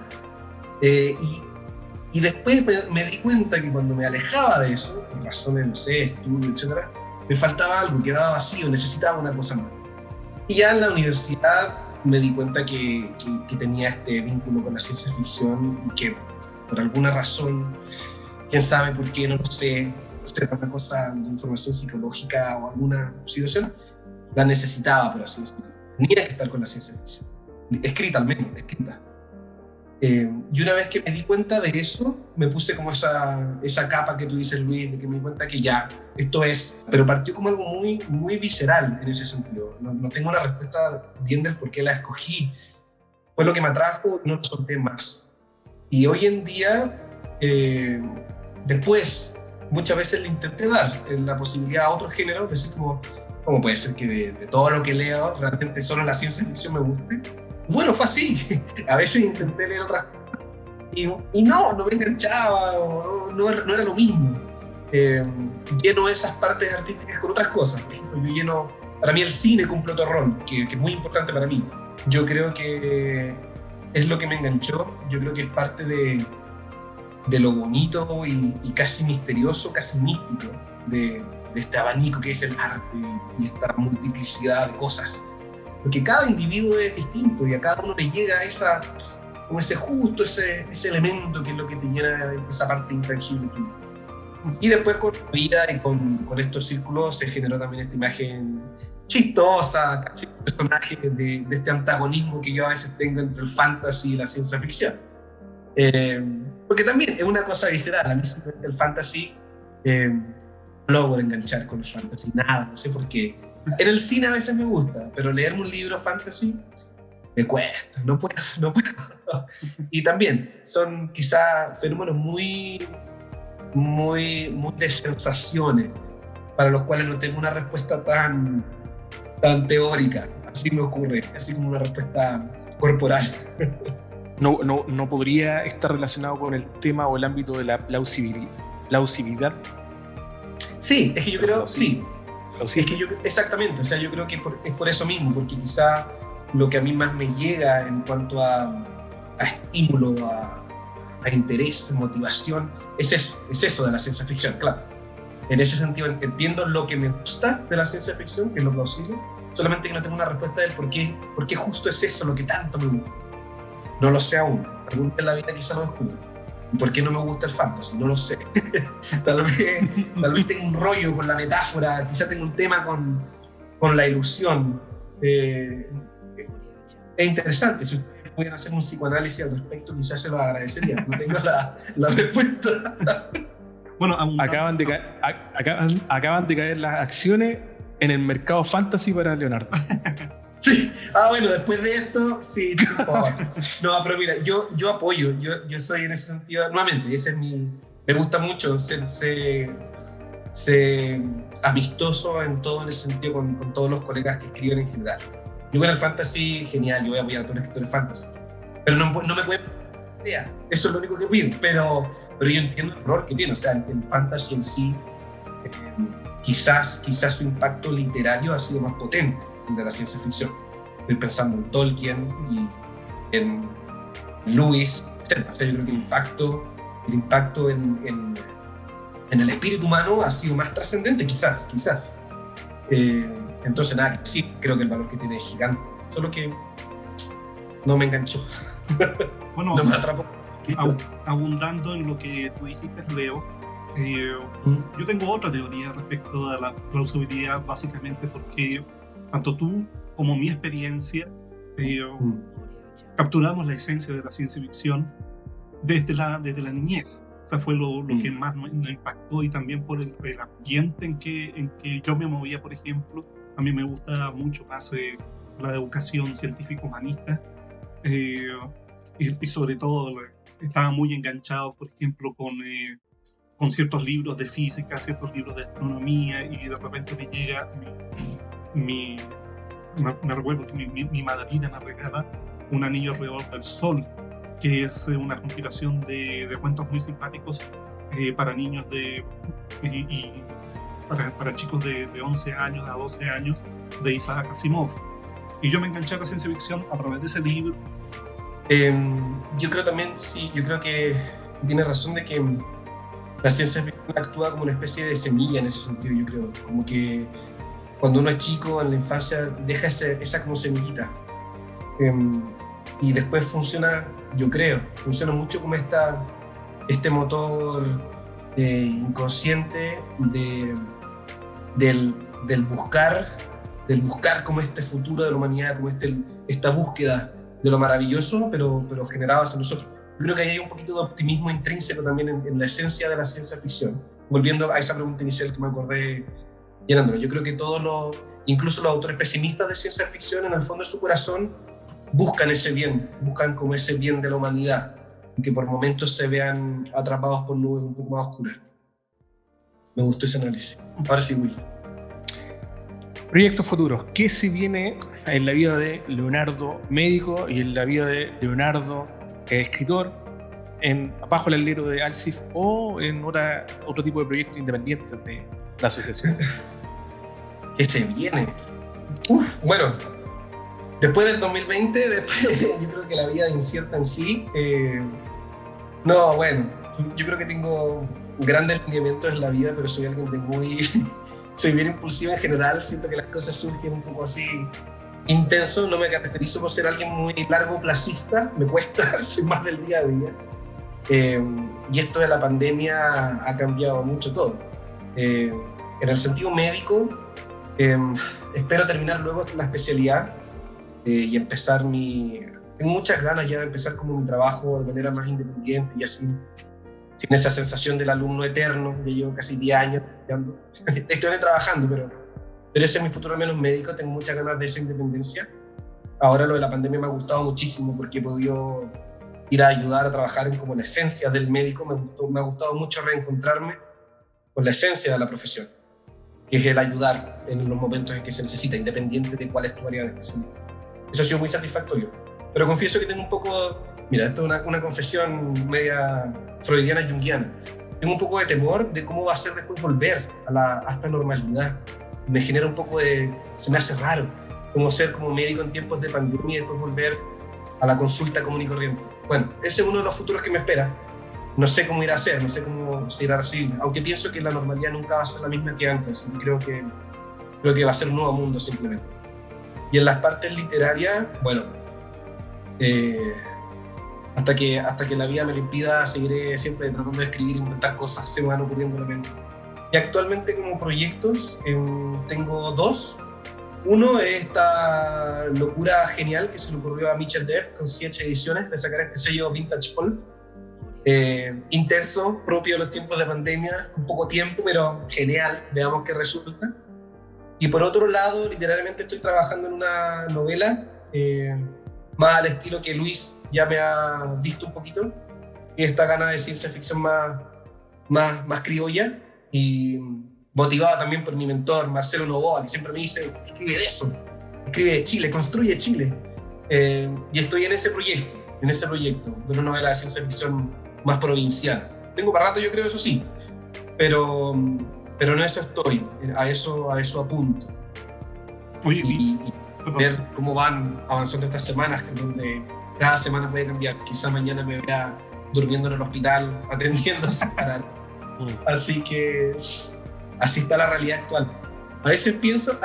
Y después me di cuenta que cuando me alejaba de eso, por razones, no sé, estudio, etc., me faltaba algo, quedaba vacío, necesitaba una cosa más. Y ya en la universidad me di cuenta que tenía este vínculo con la ciencia ficción y que por alguna razón, quién sabe por qué, no lo sé, era una cosa de información psicológica o alguna situación, la necesitaba, por así decirlo. Tenía que estar con la ciencia ficción, escrita al menos, escrita. Y una vez que me di cuenta de eso, me puse como esa capa que tú dices, Luis, de que me di cuenta que ya, esto es, pero partió como algo muy, muy visceral en ese sentido. No tengo una respuesta bien del por qué la escogí. Fue lo que me atrajo, no lo solté más. Y hoy en día, después, muchas veces le intenté dar la posibilidad a otros géneros, decir como, ¿cómo puede ser que de todo lo que leo, realmente solo la ciencia ficción me guste? Bueno, fue así. A veces intenté leer otras cosas y no me enganchaba, o no era lo mismo. Lleno esas partes artísticas con otras cosas. Por ejemplo, para mí el cine cumple otro rol, que es muy importante para mí. Yo creo que es lo que me enganchó, yo creo que es parte de lo bonito y casi misterioso, casi místico de este abanico que es el arte y esta multiplicidad de cosas. Porque cada individuo es distinto y a cada uno le llega como ese elemento que es lo que te llena esa parte intangible. Y después con la vida y con estos círculos se generó también esta imagen chistosa, casi personaje de este antagonismo que yo a veces tengo entre el fantasy y la ciencia ficción. Porque también es una cosa visceral, a mí simplemente el fantasy no logro enganchar con el fantasy, nada, no sé por qué. En el cine a veces me gusta, pero leerme un libro fantasy me cuesta, no puedo. Y también son quizá fenómenos muy de sensaciones, para los cuales no tengo una respuesta tan teórica. Así me ocurre, así como una respuesta corporal. No podría estar relacionado con el tema o el ámbito de la plausibilidad. Sí, es que yo creo, sí, plausible. es que yo, exactamente, o sea, yo creo que es por eso mismo, porque quizá lo que a mí más me llega en cuanto a estímulo, a interés, motivación, es eso de la ciencia ficción, claro. En ese sentido entiendo lo que me gusta de la ciencia ficción, que es lo plausible, solamente que no tengo una respuesta del por qué justo es eso lo que tanto me gusta. No lo sé aún, algún día en la vida quizá lo descubra. ¿Y por qué no me gusta el fantasy? No lo sé. tal vez tengo un rollo con la metáfora, quizá tengo un tema con la ilusión. Es interesante, si ustedes pudieran hacer un psicoanálisis al respecto, quizás se lo agradecería. No tengo la respuesta. Bueno, Acaban de caer las acciones en el mercado fantasy para Leonardo. Sí, bueno, después de esto, sí, por favor. No, pero mira, yo apoyo, yo soy en ese sentido, nuevamente, ese es me gusta mucho ser amistoso en todo en ese sentido con todos los colegas que escriben en general. Yo con el fantasy, genial, yo voy a apoyar a todos los escritores fantasy, pero no me puede idea, eso es lo único que pido, pero yo entiendo el rol que tiene, o sea, el fantasy en sí, quizás su impacto literario ha sido más potente de la ciencia ficción. Estoy pensando en Tolkien y en Lewis, etc. O sea, yo creo que el impacto en el espíritu humano ha sido más trascendente, quizás. Entonces, nada, sí, creo que el valor que tiene es gigante, solo que no me enganchó. Bueno, no me atrapó. Abundando en lo que tú dijiste, Leo, yo tengo otra teoría respecto a la plausibilidad, básicamente porque tanto tú como mi experiencia capturamos la esencia de la ciencia ficción desde la niñez. O sea, fue lo que más nos impactó, y también por el ambiente en que yo me movía, por ejemplo. A mí me gusta mucho más la educación científico-humanista, y sobre todo estaba muy enganchado, por ejemplo, con ciertos libros de física, ciertos libros de astronomía, y de repente me llega me recuerdo que mi madrina me regala Un anillo alrededor del sol, que es una compilación de cuentos muy simpáticos para niños y para chicos de 11 años a 12 años, de Isaac Asimov. Y yo me enganché a la ciencia ficción a través de ese libro. Yo creo también, sí, yo creo que tiene razón de que la ciencia ficción actúa como una especie de semilla en ese sentido, yo creo. Como que cuando uno es chico, en la infancia, deja esa como semillita. Y después funciona, yo creo, funciona mucho como este motor inconsciente del buscar como este futuro de la humanidad, como esta búsqueda de lo maravilloso, pero generado hacia nosotros. Yo creo que ahí hay un poquito de optimismo intrínseco también en la esencia de la ciencia ficción. Volviendo a esa pregunta inicial que me acordé llenándola, yo creo que incluso los autores pesimistas de ciencia ficción, en el fondo de su corazón, buscan ese bien, buscan como ese bien de la humanidad, que por momentos se vean atrapados por nubes un poco más oscuras. Me gustó ese análisis. Ahora sí, Will. Proyectos futuros. ¿Qué se viene en la vida de Leonardo médico y en la vida de Leonardo escritor, bajo el alero de Alcif o en otro tipo de proyectos independientes de la asociación? ¿Qué se viene? Bueno, después del 2020, yo creo que la vida incierta en sí. No, bueno, yo creo que tengo grandes lineamientos en la vida, pero soy alguien soy bien impulsivo en general, siento que las cosas surgen un poco así intenso, no me caracterizo por ser alguien muy largoplacista, me cuesta, soy más del día a día. Y esto de la pandemia ha cambiado mucho todo. En el sentido médico, espero terminar luego la especialidad y empezar tengo muchas ganas ya de empezar como mi trabajo de manera más independiente y así, sin esa sensación del alumno eterno. Ya llevo casi 10 años estoy trabajando, pero ese es mi futuro, al menos médico. Tengo muchas ganas de esa independencia. Ahora lo de la pandemia me ha gustado muchísimo porque he podido ir a ayudar a trabajar en como la esencia del médico. Me ha gustado mucho reencontrarme con la esencia de la profesión, que es el ayudar en los momentos en que se necesita, independiente de cuál es tu área de especialidad. Eso ha sido muy satisfactorio. Pero confieso que tengo un poco, mira, esto es una confesión media freudiana, junguiana. tengo un poco de temor de cómo va a ser después volver a esta normalidad. Me genera un poco se me hace raro como ser como médico en tiempos de pandemia y después volver a la consulta común y corriente. Bueno, ese es uno de los futuros que me espera. No sé cómo irá a ser, no sé cómo se irá a recibir, aunque pienso que la normalidad nunca va a ser la misma que antes, y creo que va a ser un nuevo mundo simplemente. Y en las partes literarias, bueno, hasta que la vida me lo impida, seguiré siempre tratando de escribir, inventar cosas, se me van ocurriendo de repente. Y actualmente como proyectos tengo 2. Uno es esta locura genial que se le ocurrió a Michel Dev con CH Ediciones de sacar este sello Vintage Pulp. Intenso, propio de los tiempos de pandemia, un poco tiempo, pero genial, veamos qué resulta. Y por otro lado, literalmente estoy trabajando en una novela más al estilo que Luis ya me ha visto un poquito, y esta gana de ciencia ficción más criolla, y motivado también por mi mentor, Marcelo Novoa, que siempre me dice, escribe de eso, escribe de Chile, construye Chile. Y estoy en ese proyecto, de una novela de ciencia ficción más provinciana. Tengo para rato, yo creo, eso sí, pero en eso estoy, a eso apunto. Oye, y ver cómo van avanzando estas semanas, donde cada semana puede cambiar. Quizá mañana me vea durmiendo en el hospital, atendiendo sin parar. Así que así está la realidad actual. A veces pienso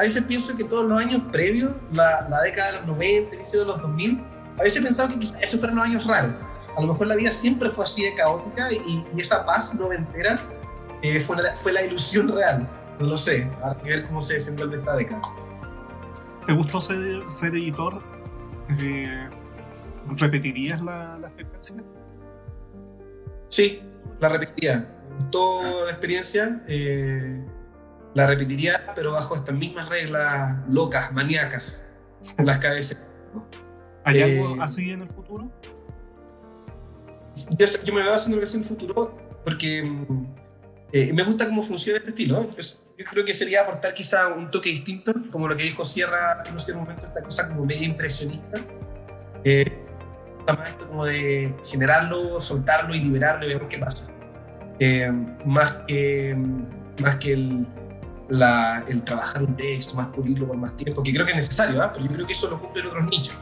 que todos los años previos, la década de los 90, inicio de los 2000, a veces he pensado que quizás esos fueron los años raros. A lo mejor la vida siempre fue así de caótica y esa paz noventera fue la ilusión real. No lo sé, habrá que ver cómo se desenvuelve esta década. ¿Te gustó ser editor? ¿Repetirías la experiencia? Sí, la repetiría. Me gustó la experiencia, la repetiría, pero bajo estas mismas reglas locas, maníacas, en las cabezas. ¿Hay algo así en el futuro? Yo me veo haciendo lo que hace en el futuro porque me gusta cómo funciona este estilo. Entonces, yo creo que sería aportar quizá un toque distinto, como lo que dijo Sierra en un cierto momento, esta cosa como medio impresionista. Más esto como de generarlo, soltarlo y liberarlo y vemos qué pasa. Más que el trabajar un texto, más pulirlo por más tiempo, que creo que es necesario, pero yo creo que eso lo cumplen otros nichos.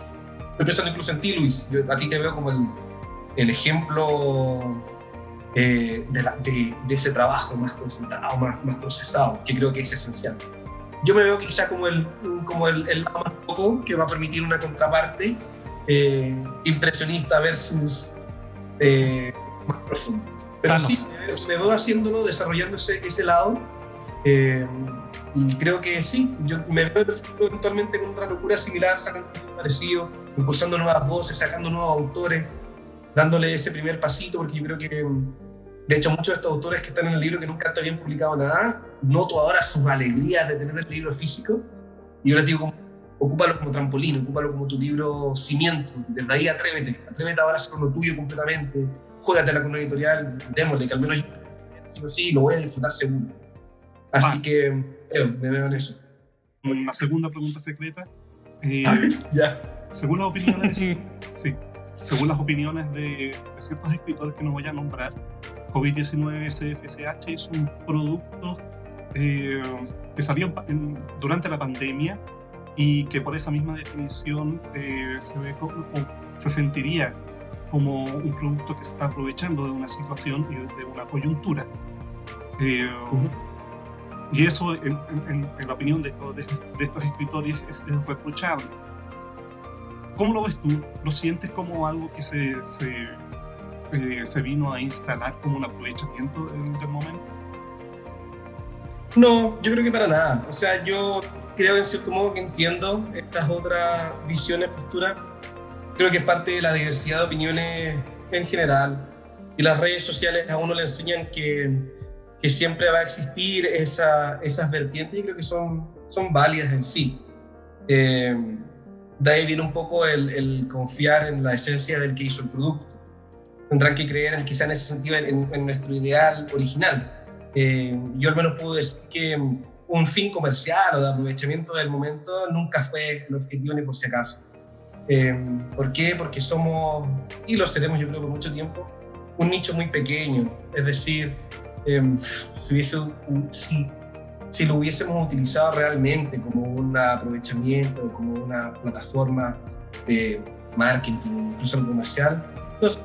Estoy pensando incluso en ti, Luis. Yo a ti te veo como el ejemplo de ese trabajo más concentrado, más procesado, que creo que es esencial. Yo me veo quizá como el lado más poco que va a permitir una contraparte impresionista versus más profundo. Pero sí, me veo haciéndolo, desarrollando ese lado, y creo que sí, yo me veo eventualmente con otra locura similar, sacando algo parecido, impulsando nuevas voces, sacando nuevos autores, dándole ese primer pasito, porque yo creo que, de hecho, muchos de estos autores que están en el libro que nunca te habían publicado nada, noto ahora sus alegrías de tener el libro físico, y yo les digo, ocúpalo como trampolín, ocúpalo como tu libro cimiento, desde ahí atrévete ahora a hacer lo tuyo completamente, juégatela con una editorial, démosle, que al menos yo sí lo voy a disfrutar seguro. Así que me veo en eso. Una segunda pregunta secreta. Ya. Según las opiniones, sí, según las opiniones de ciertos escritores que no voy a nombrar, COVID-19 SFSH es un producto que salió durante la pandemia y que por esa misma definición se sentiría como un producto que se está aprovechando de una situación y de una coyuntura. Y eso, en la opinión de estos escritores, es reprochable. ¿Cómo lo ves tú? ¿Lo sientes como algo que se vino a instalar como un aprovechamiento del momento? No, yo creo que para nada. O sea, yo creo en cierto modo que entiendo estas otras visiones, posturas. Creo que es parte de la diversidad de opiniones en general. Y las redes sociales a uno le enseñan que siempre va a existir esas vertientes, y creo que son válidas en sí. De ahí viene un poco el confiar en la esencia del que hizo el producto. Tendrán que creer quizá en ese sentido en nuestro ideal original. Yo al menos puedo decir que un fin comercial o de aprovechamiento del momento nunca fue el objetivo ni por si acaso. ¿Por qué? Porque somos, y lo seremos yo creo por mucho tiempo, un nicho muy pequeño. Es decir, si lo hubiésemos utilizado realmente como un aprovechamiento, como una plataforma de marketing, incluso comercial, no sé,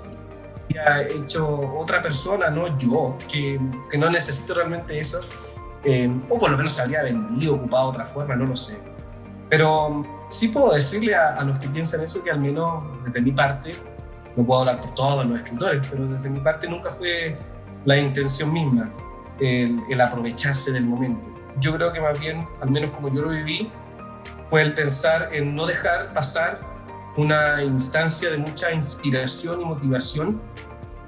había hecho otra persona, no yo, que no necesito realmente eso, o por lo menos se habría vendido, ocupado de otra forma, no lo sé. Pero sí puedo decirle a los que piensan eso que al menos desde mi parte, no puedo hablar por todos los escritores, pero desde mi parte nunca fue la intención misma el aprovecharse del momento. Yo creo que más bien, al menos como yo lo viví, fue el pensar en no dejar pasar una instancia de mucha inspiración y motivación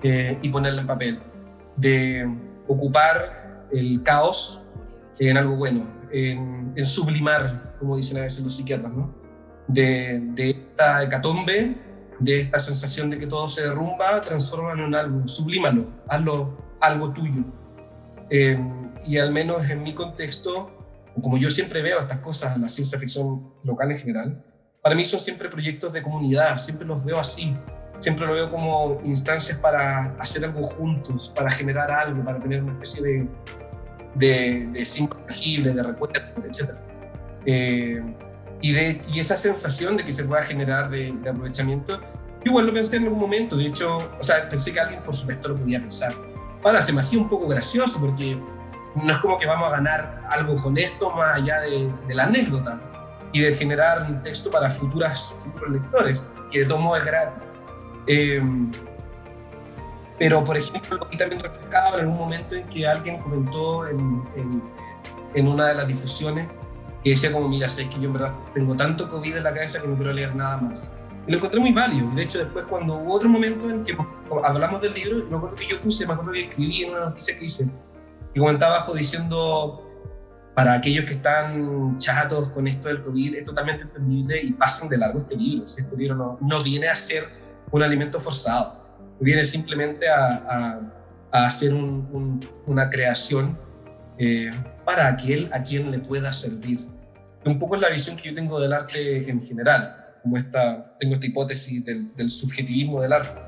y ponerla en papel, de ocupar el caos en algo bueno, en sublimar, como dicen a veces los psiquiatras, ¿no? De esta hecatombe, de esta sensación de que todo se derrumba, transfórmalo en algo, sublímalo, hazlo algo tuyo. Y al menos en mi contexto, como yo siempre veo estas cosas en la ciencia ficción local en general, para mí son siempre proyectos de comunidad, siempre los veo así, siempre lo veo como instancias para hacer algo juntos, para generar algo, para tener una especie de símbolo tangible, de recuerdo, etc. Y esa sensación de que se pueda generar de aprovechamiento, yo igual lo pensé en algún momento, de hecho, o sea, pensé que alguien por supuesto lo podía pensar. Ahora se me hacía un poco gracioso porque no es como que vamos a ganar algo con esto más allá de la anécdota y de generar un texto para futuros lectores, que de todo modo es gratis. Pero, por ejemplo, lo que también refrescaba en algún momento en que alguien comentó en una de las difusiones que decía como, mira, sé que yo en verdad tengo tanto COVID en la cabeza que no quiero leer nada más. Y lo encontré muy válido. De hecho, después cuando hubo otro momento en que hablamos del libro, me acuerdo que me acuerdo que escribí en una noticia que hice, y comentaba abajo diciendo, para aquellos que están chatos con esto del COVID, es totalmente entendible y pasen de largo este libro. Este libro no viene a ser un alimento forzado, viene simplemente a hacer una creación para aquel a quien le pueda servir. Un poco es la visión que yo tengo del arte en general, tengo esta hipótesis del subjetivismo del arte,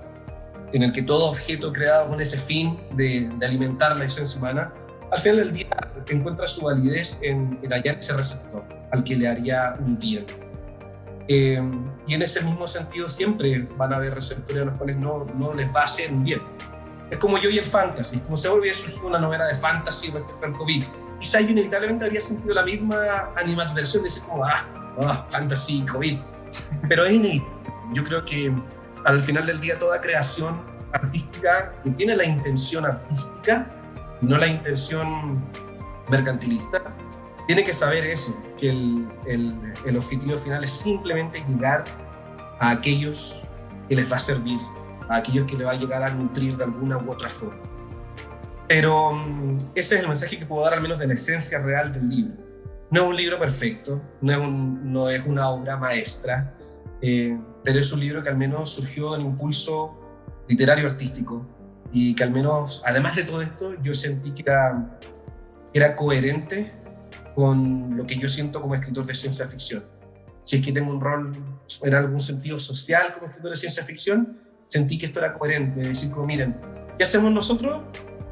en el que todo objeto creado con ese fin de alimentar la esencia humana, al final del día encuentra su validez en hallar ese receptor al que le haría un bien. Y en ese mismo sentido siempre van a haber receptores a los cuales no les va a hacer un bien. Es como yo y el fantasy, como se volviera a surgir una novela de fantasy respecto al COVID. Quizá yo inevitablemente habría sentido la misma animadversión de decir como, fantasy, COVID. Pero es inevitable. Yo creo que al final del día toda creación artística que tiene la intención artística, no la intención mercantilista, tiene que saber eso, que el objetivo final es simplemente llegar a aquellos que les va a servir, a aquellos que les va a llegar a nutrir de alguna u otra forma. Pero ese es el mensaje que puedo dar al menos de la esencia real del libro. No es un libro perfecto, no es una obra maestra, pero es un libro que al menos surgió en impulso literario artístico y que al menos, además de todo esto, yo sentí que era coherente con lo que yo siento como escritor de ciencia ficción. Si es que tengo un rol en algún sentido social como escritor de ciencia ficción, sentí que esto era coherente, de decir como, miren, ¿qué hacemos nosotros?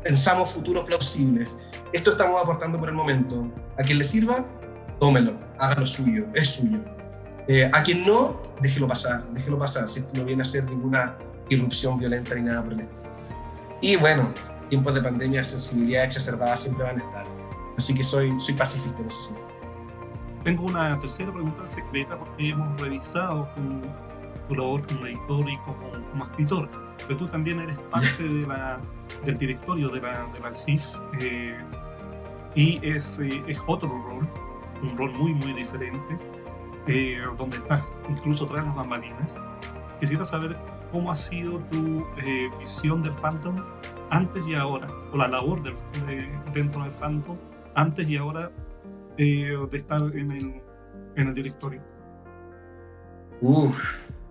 Pensamos futuros plausibles. Esto estamos aportando por el momento. A quien le sirva, tómelo, hágalo suyo, es suyo. A quien no, déjelo pasar, si esto no viene a ser ninguna irrupción violenta ni nada por el estilo. Y bueno, tiempos de pandemia, sensibilidad exacerbada siempre van a estar. Así que soy pacifista en ese sentido. Tengo una tercera pregunta secreta porque hemos revisado tu labor como editor y como escritor, pero tú también eres parte del directorio de la CIF y es otro rol, un rol muy muy diferente, donde estás incluso tras las bambalinas. Quisiera saber cómo ha sido tu visión del fandom antes y ahora, o la labor dentro del fandom antes y ahora de estar en el directorio.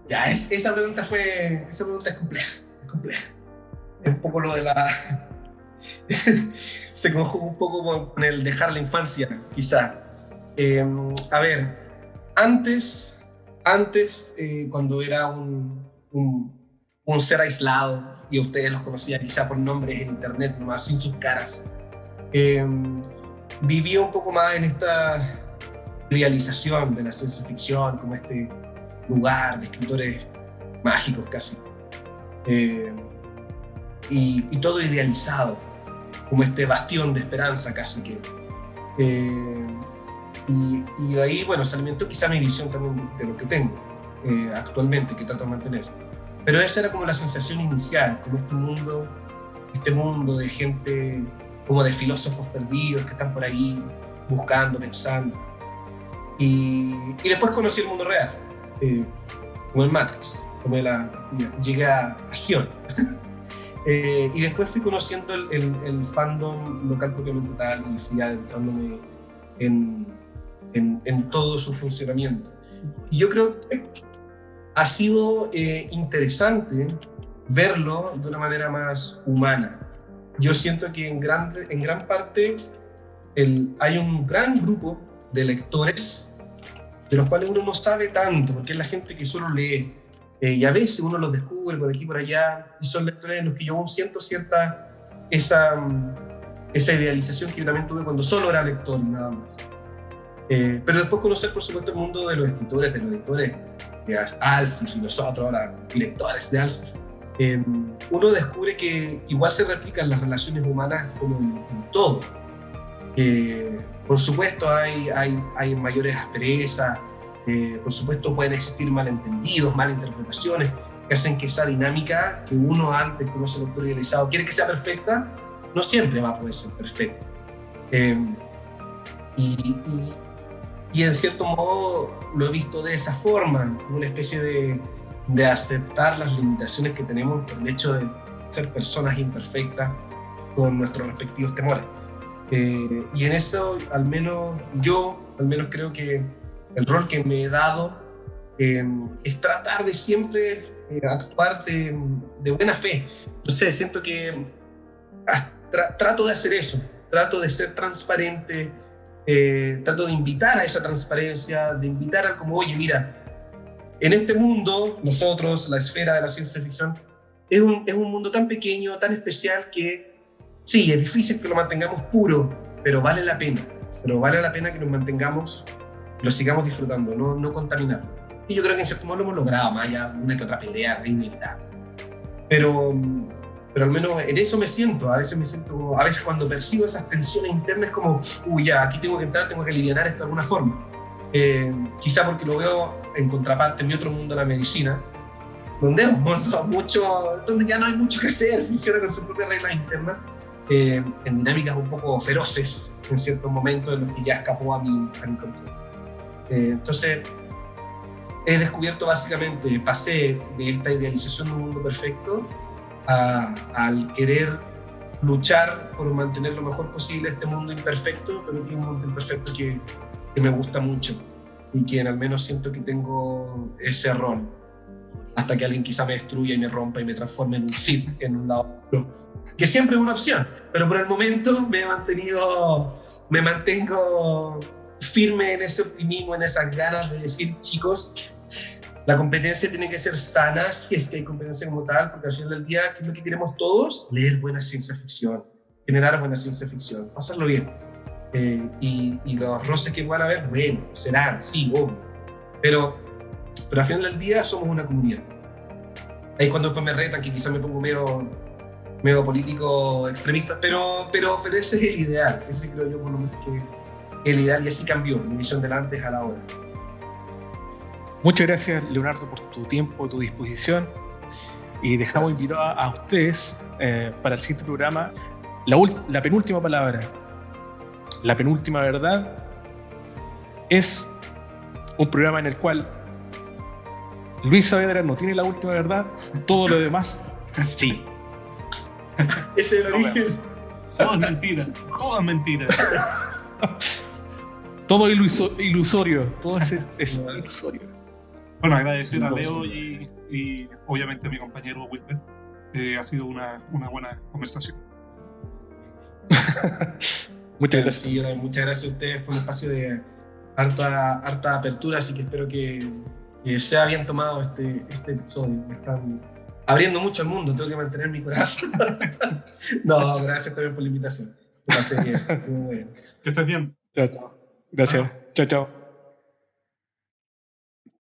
Ya, esa pregunta es compleja, Es un poco lo de la... se conjuga un poco con el dejar la infancia, quizá. A ver, antes cuando era un un ser aislado, y ustedes los conocían quizá por nombres en internet, nomás sin sus caras. Vivía un poco más en esta idealización de la ciencia ficción, como este lugar de escritores mágicos casi. Y todo idealizado, como este bastión de esperanza casi que. Y de ahí, bueno, se alimentó quizá mi visión también de lo que tengo actualmente, que trato de mantener. Pero esa era como la sensación inicial, como este mundo de gente, como de filósofos perdidos que están por ahí buscando, pensando. Y después conocí el mundo real, como el Matrix, como llegué a Sion. Y después fui conociendo el fandom local propiamente tal y fui adentrándome en todo su funcionamiento. Y yo creo que ha sido interesante verlo de una manera más humana. Yo siento que en gran parte hay un gran grupo de lectores de los cuales uno no sabe tanto, porque es la gente que solo lee. Y a veces uno los descubre por aquí y por allá, y son lectores en los que yo aún siento esa idealización que yo también tuve cuando solo era lector y nada más. Pero después conocer, por supuesto, el mundo de los escritores, de los editores, de Alsif y nosotros ahora, directores de Alsif, uno descubre que igual se replican las relaciones humanas como en todo. Por supuesto hay mayores asperezas, por supuesto pueden existir malentendidos, malinterpretaciones que hacen que esa dinámica que uno antes, como ese lector idealizado, quiere que sea perfecta, no siempre va a poder ser perfecta. Y en cierto modo lo he visto de esa forma, como una especie de aceptar las limitaciones que tenemos por el hecho de ser personas imperfectas con nuestros respectivos temores. Y en eso, al menos creo que el rol que me he dado es tratar de siempre actuar de buena fe. No sé, siento que trato de hacer eso, trato de ser transparente, trato de invitar a esa transparencia, de invitar a como, oye, mira, en este mundo, nosotros, la esfera de la ciencia ficción, es un mundo tan pequeño, tan especial que sí, es difícil que lo mantengamos puro, pero vale la pena. Pero vale la pena que nos mantengamos, lo sigamos disfrutando, no contaminarlo. Y yo creo que en cierto modo lo hemos logrado, más allá de una que otra pelea de inevitable. Pero al menos en eso me siento. A veces cuando percibo esas tensiones internas, como, uy, ya, aquí tengo que entrar, tengo que aliviar esto de alguna forma. Quizá porque lo veo en contraparte en mi otro mundo, la medicina, donde donde ya no hay mucho que hacer, funciona con sus propias reglas internas, en dinámicas un poco feroces en ciertos momentos en los que ya escapó a mi control. Entonces he descubierto básicamente, pasé de esta idealización de un mundo perfecto al querer luchar por mantener lo mejor posible este mundo imperfecto, pero que es un mundo imperfecto que me gusta mucho y que al menos siento que tengo ese rol, hasta que alguien quizá me destruya y me rompa y me transforme en un Sith, en un lado oscuro, que siempre es una opción, pero por el momento me mantengo firme en ese optimismo, en esas ganas de decir, chicos, la competencia tiene que ser sana, si es que hay competencia como tal, porque al final del día, ¿qué es lo que queremos todos? Leer buena ciencia ficción, generar buena ciencia ficción, pasarlo bien. Y los roces que puedan haber, bueno, serán, sí, obvio. Pero al final del día somos una comunidad. Ahí cuando después me retan, que quizás me pongo medio político extremista, pero ese es el ideal, ese creo yo por lo menos que el ideal, y así cambió mi visión del antes a la ahora. Muchas gracias, Leonardo, por tu tiempo, tu disposición, y dejamos invitado a ustedes para el siguiente programa la penúltima palabra, la penúltima verdad. Es un programa en el cual Luis Saavedra no tiene la última verdad, todo lo demás sí. Ese es el origen. Todo es mentira, todo es mentira. Todo ilusorio, todo es ilusorio. Bueno, agradecer a Leo y obviamente a mi compañero Wilber. Ha sido una buena conversación. Muchas gracias. Sí, muchas gracias a ustedes. Fue un espacio de harta apertura, así que espero que sea bien tomado este episodio. abriendo mucho el mundo, tengo que mantener mi corazón. No, gracias también por la invitación. Me pasé bien, muy bueno. Que estés bien. Chao, chao. Gracias. Chao, chao.